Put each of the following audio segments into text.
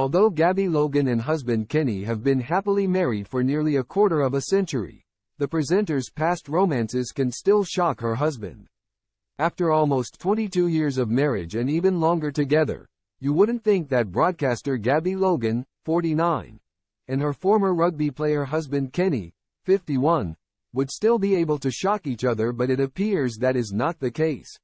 Although Gabby Logan and husband Kenny have been happily married for nearly a quarter of a century, the presenter's past romances can still shock her husband. After almost 22 years of marriage and even longer together, you wouldn't think that broadcaster Gabby Logan, 49, and her former rugby player husband Kenny, 51, would still be able to shock each other, but it appears that is not the case.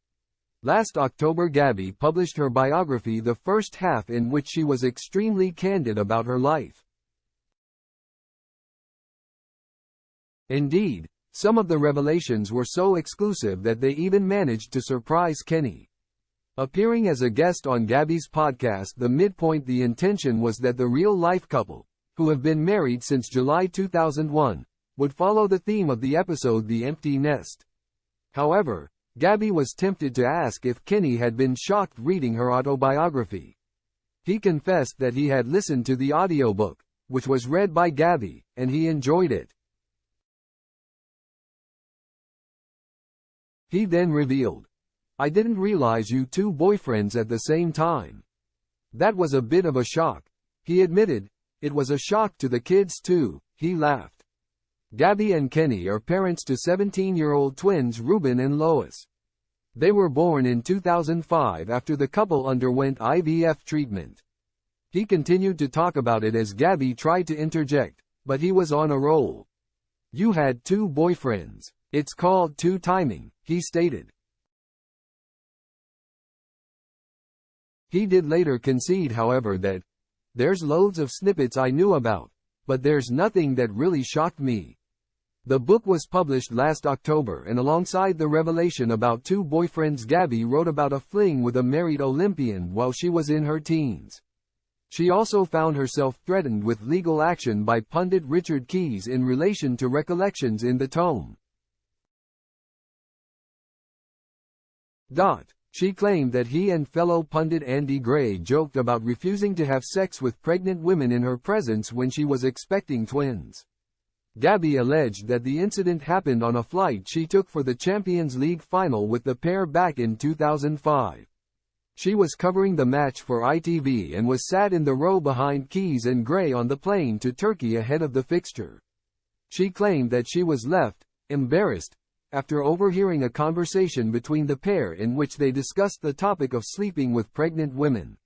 Last October, Gabby published her biography, the first half in which she was extremely candid about her life. Indeed, some of the revelations were so exclusive that they even managed to surprise Kenny. Appearing as a guest on Gabby's podcast The Midpoint, the intention was that the real-life couple, who have been married since July 2001, would follow the theme of the episode The Empty Nest. However, Gabby was tempted to ask if Kenny had been shocked reading her autobiography. He confessed that he had listened to the audiobook, which was read by Gabby, and he enjoyed it. He then revealed, "I didn't realize you two boyfriends at the same time. That was a bit of a shock." He admitted, "It was a shock to the kids too." He laughed. Gabby and Kenny are parents to 17-year-old twins Ruben and Lois. They were born in 2005 after the couple underwent IVF treatment. He continued to talk about it as Gabby tried to interject, but he was on a roll. "You had two boyfriends. It's called two-timing," he stated. He did later concede, however, that, "There's loads of snippets I knew about, but there's nothing that really shocked me." The book was published last October, and alongside the revelation about two boyfriends, Gabby wrote about a fling with a married Olympian while she was in her teens. She also found herself threatened with legal action by pundit Richard Keys in relation to recollections in the tome. She claimed that he and fellow pundit Andy Gray joked about refusing to have sex with pregnant women in her presence when she was expecting twins. Gabby alleged that the incident happened on a flight she took for the Champions League final with the pair back in 2005. She was covering the match for ITV and was sat in the row behind Keys and Gray on the plane to Turkey ahead of the fixture. She claimed that she was left embarrassed after overhearing a conversation between the pair in which they discussed the topic of sleeping with pregnant women.